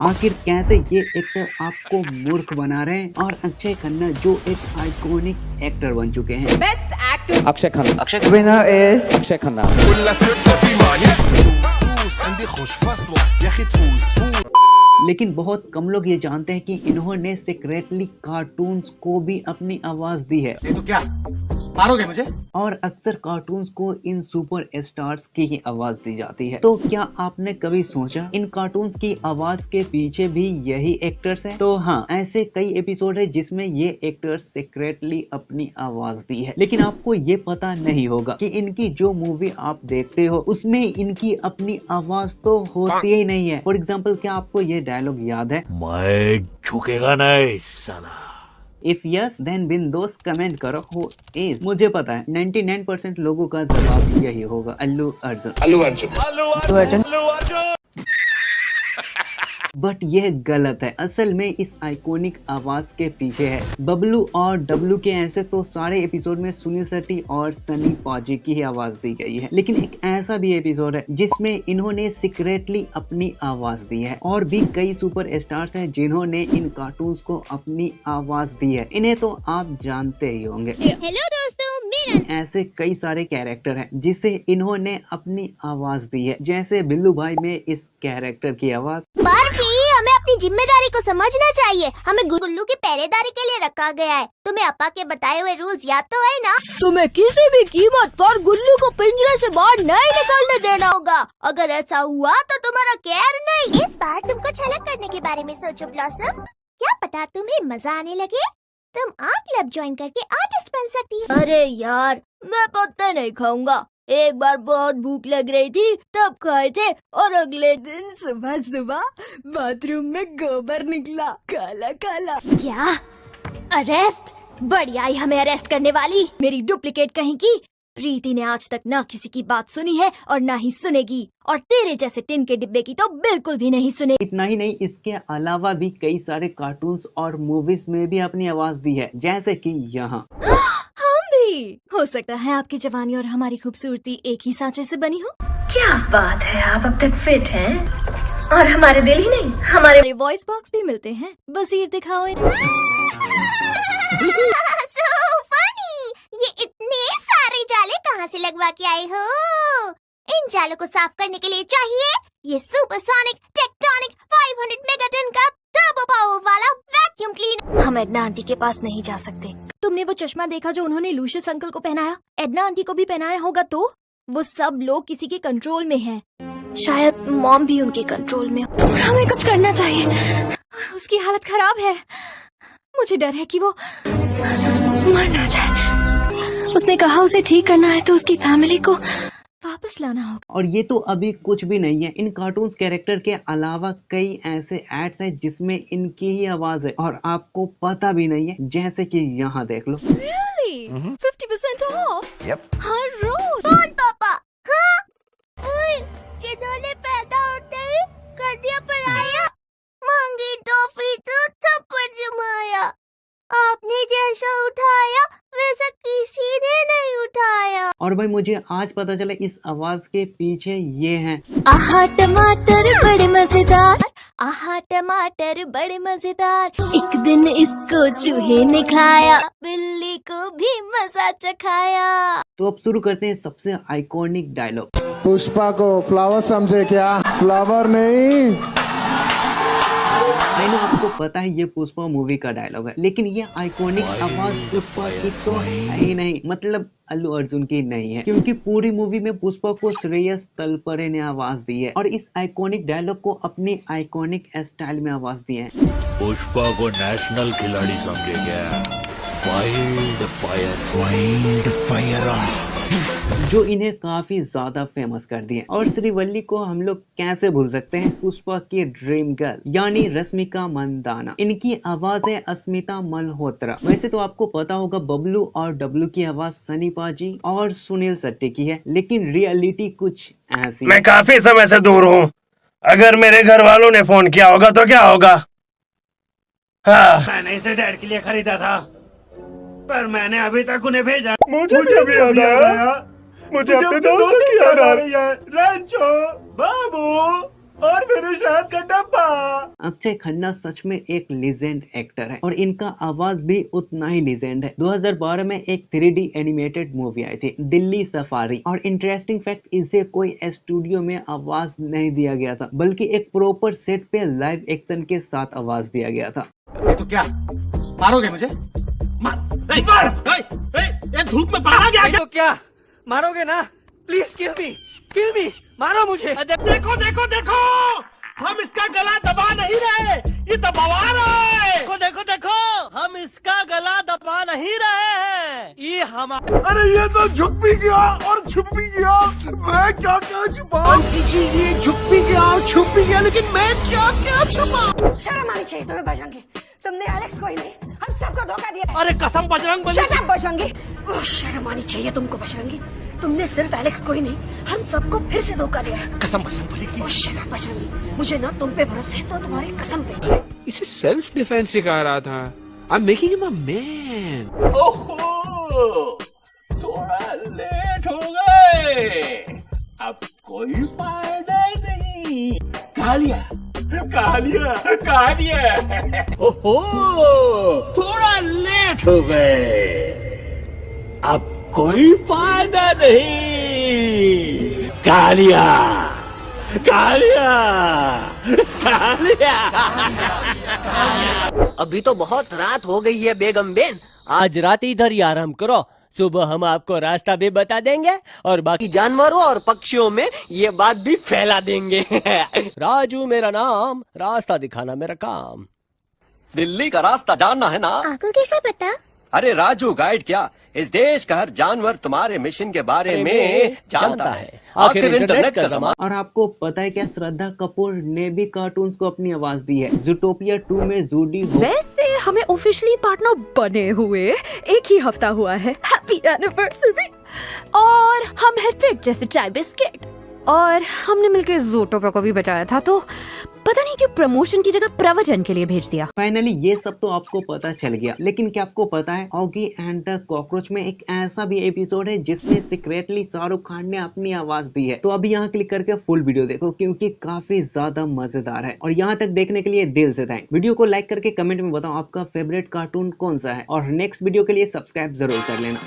आखिर कैसे ये एक्टर आपको मूर्ख बना रहे हैं और अक्षय खन्ना जो एक आइकॉनिक एक्टर बन चुके हैं। Best actor Akshay Khanna. Akshay winner is Akshay Khanna. लेकिन बहुत कम लोग ये जानते हैं कि इन्होंने सीक्रेटली कार्टून्स को भी अपनी आवाज दी है। तो क्या मारोगे मुझे? और अक्सर कार्टून्स को इन सुपर स्टार्स की ही आवाज दी जाती है। तो क्या आपने कभी सोचा इन कार्टून्स की आवाज के पीछे भी यही एक्टर्स हैं? तो हाँ, ऐसे कई एपिसोड है जिसमें ये एक्टर्स सीक्रेटली अपनी आवाज दी है, लेकिन आपको ये पता नहीं होगा कि इनकी जो मूवी आप देखते हो उसमें इनकी अपनी आवाज तो होती ही नहीं है। फॉर एग्जाम्पल, क्या आपको ये डायलॉग याद है? मैं झुकेगा नहीं साला। If yes then windows comment करो हु इज। मुझे पता है 99% लोगों का जवाब यही होगा, अल्लू अर्जुन। बट यह गलत है। असल में इस आइकॉनिक आवाज के पीछे है बबलू और डब्लू के। ऐसे तो सारे एपिसोड में सुनील शेट्टी और सनी पाजी की ही आवाज दी गई है, लेकिन एक ऐसा भी एपिसोड है जिसमें इन्होंने सीक्रेटली अपनी आवाज दी है। और भी कई सुपर स्टार्स हैं जिन्होंने इन कार्टून्स को अपनी आवाज दी है। इन्हें तो आप जानते ही होंगे। हेलो दोस्तों, ऐसे कई सारे कैरेक्टर हैं जिसे इन्होंने अपनी आवाज दी है, जैसे बिल्लू भाई में इस कैरेक्टर की आवाज। बर्फी, हमें अपनी जिम्मेदारी को समझना चाहिए। हमें गुल्लू की पहरेदारी के लिए रखा गया है। तुम्हें अपा के बताए हुए रूल्स याद तो है ना? तुम्हें किसी भी कीमत पर गुल्लू को पिंजरे से बाहर नहीं निकलने देना होगा। अगर ऐसा हुआ तो तुम्हारा केयर नहीं। इस बार तुम कुछ अलग करने के बारे में सोचो ब्लॉसम। क्या पता तुम्हें मजा आने लगे। तुम आर्ट क्लब ज्वाइन करके आर्टिस्ट बन सकती हो। अरे यार, मैं पत्ते नहीं खाऊंगा। एक बार बहुत भूख लग रही थी तब खाए थे, और अगले दिन सुबह सुबह बाथरूम में गोबर निकला, काला काला। क्या अरेस्ट? बढ़िया ही हमें अरेस्ट करने वाली। मेरी डुप्लीकेट कहीं की। प्रीति ने आज तक ना किसी की बात सुनी है और ना ही सुनेगी, और तेरे जैसे टिन के डिब्बे की तो बिल्कुल भी नहीं सुनेगी। इतना ही नहीं, इसके अलावा भी कई सारे कार्टून्स और मूवीज में भी अपनी आवाज दी है, जैसे कि यहाँ। हम भी। हो सकता है आपकी जवानी और हमारी खूबसूरती एक ही सांचे से बनी हो। क्या बात है, आप अब तक फिट हैं और हमारे दिल ही नहीं, हमारे वॉइस बॉक्स भी मिलते हैं। बसीर दिखाओ। So funny! ये इतने सारे जाले कहाँ से लगवा के आए हो? इन जालों को साफ करने के लिए चाहिए ये सुपरसोनिक टेक्टोनिक 500 मेगाटन का टर्बो पावर वाला वैक्यूम क्लीनर। हम एडना आंटी के पास नहीं जा सकते। तुमने वो चश्मा देखा जो उन्होंने लूशियस अंकल को पहनाया? एडना आंटी को भी पहनाया होगा। तो वो सब लोग किसी के कंट्रोल में हैं। शायद मॉम भी उनके कंट्रोल में। हमें कुछ करना चाहिए। उसकी हालत खराब है। मुझे डर है कि वो मर ना जाए। उसने कहा उसे ठीक करना है तो उसकी फैमिली को वापस लाना होगा। और ये तो अभी कुछ भी नहीं है। इन कार्टून्स कैरेक्टर के अलावा कई ऐसे एड्स हैं जिसमें इनकी ही आवाज है और आपको पता भी नहीं है, जैसे कि यहाँ देख लो। Really? 50% off? Yep. हर रोज। कौन पापा? हाँ? जिन्होंने पैदा होते ही कर दिया पराया, मांगी टॉफी तो थप्पड़ जमाया, आपने जैसा उठाया वैसा किसी ने नहीं उठाया। और भाई मुझे आज पता चला इस आवाज के पीछे ये हैं। आहा टमाटर बड़े मजेदार, आहा टमाटर बड़े मजेदार। एक दिन इसको चूहे ने खाया, बिल्ली को भी मजा चखाया। तो अब शुरू करते हैं सबसे आइकॉनिक डायलॉग। पुष्पा को फ्लावर समझे क्या? फ्लावर नहीं। आई नो आपको पता है ये पुष्पा मूवी का डायलॉग है, लेकिन ये आइकॉनिक आवाज पुष्पा की तो है ही नहीं, मतलब अल्लू अर्जुन की नहीं है, क्योंकि पूरी मूवी में पुष्पा को श्रेयस तलपरे ने आवाज दी है और इस आइकॉनिक डायलॉग को अपनी आइकॉनिक स्टाइल में आवाज दी है। पुष्पा को नेशनल खिलाड़ी समझे क्या? वाइल्ड फायर जो इन्हें काफी ज्यादा फेमस कर दिए। और श्रीवल्ली को हम लोग कैसे भूल सकते हैं, पुष्पा की ड्रीम गर्ल यानी रश्मिका मंदाना। इनकी आवाज है अस्मिता मल्होत्रा। वैसे तो आपको पता होगा बबलू और डब्लू की आवाज सनी पाजी और सुनील शेट्टी की है, लेकिन रियलिटी कुछ ऐसी। मैं काफी समय से दूर हूँ। अगर मेरे घर वालों ने फोन किया होगा तो क्या होगा? हाँ, मैंने इसे डैड के लिए खरीदा था, पर मैंने अभी तक उन्हें भेजा। मुझे भी याद आया। मुझे अपने दोस्त की याद आ रही है। रंचो, बाबू, और मेरे शहद का डब्बा। अक्षय खन्ना सच में एक लीजेंड एक्टर है और इनका आवाज भी उतना ही लीजेंड है। 2012 में एक 3D एनिमेटेड मूवी आई थी, दिल्ली सफारी, और इंटरेस्टिंग फैक्ट, इसे कोई स्टूडियो में आवाज नहीं दिया गया था, बल्कि एक प्रॉपर सेट पे लाइव एक्शन के साथ आवाज दिया गया था। तो क्या मारोगे मुझे? ये धूप में पाला गया तो क्या मारोगे ना? प्लीज किल मी, मारो मुझे। देखो देखो देखो, हम इसका गला दबा नहीं रहे, ये दबा रहे हैं। देखो देखो देखो, हम इसका गला दबा नहीं रहे हैं, ये हमारा। अरे ये तो झुक भी गया और छुप भी गया। मैं क्या क्या छुपा? ये झुक भी गया और छुप भी गया, लेकिन मैं क्या क्या छुपा? शर्म आनी चाहिए तुम्हें बजरंगी, तुमने एलेक्स को ही नहीं हम सबको धोखा दिया। अरे कसम बजरंग बली। शट अप बजरंगी, ओह शर्म आनी चाहिए तुमको बजरंगी, तुमने सिर्फ एलेक्स को ही नहीं हम सबको फिर से धोखा दिया। कसम बजरंग बली की। ओह शट अप बजरंगी, मुझे ना तुम पे भरोसा है तो तुम्हारी कसम पे। इसे सेल्फ डिफेंस सिखा रहा था। I am making him a man. ओहो, थोड़ा लेट हो गए, अब कोई फायदा नहीं। कहालिया ओहो, थोड़ा लेट हो गए, अब कोई फायदा नहीं। कहालिया अभी तो बहुत रात हो गई है बेगम बेन, आज रात इधर ही आराम करो, सुबह हम आपको रास्ता भी बता देंगे और बाकी जानवरों और पक्षियों में ये बात भी फैला देंगे। राजू मेरा नाम, रास्ता दिखाना मेरा काम। दिल्ली का रास्ता जानना है ना? आपको कैसे पता? अरे राजू गाइड क्या, इस देश का हर जानवर तुम्हारे मिशन के बारे में जानता है। आखिर इंटरनेट का जमाना। और आपको पता है क्या, श्रद्धा कपूर ने भी कार्टून्स को अपनी आवाज दी है। ज़ूटोपिया 2 में जूडी हो। वैसे हमें ऑफिशियली पार्टनर बने हुए एक ही हफ्ता हुआ है, हैप्पी एनिवर्सरी। और हम है फिट जैसे चाय बिस्किट, और हमने मिलकर ज़ूटोपिया को भी बचाया था, तो पता नहीं क्यों प्रमोशन की जगह प्रवचन के लिए भेज दिया। फाइनली ये सब तो आपको पता चल गया, लेकिन क्या आपको पता है ऑगी एंड द कॉकरोच में एक ऐसा भी एपिसोड है जिसमें सीक्रेटली शाहरुख खान ने अपनी आवाज दी है। तो अभी यहाँ क्लिक करके फुल वीडियो देखो, क्योंकि काफी ज्यादा मजेदार है। और यहाँ तक देखने के लिए दिल से थैंक। वीडियो को लाइक करके कमेंट में बताओ आपका फेवरेट कार्टून कौन सा है, और नेक्स्ट वीडियो के लिए सब्सक्राइब जरूर कर लेना।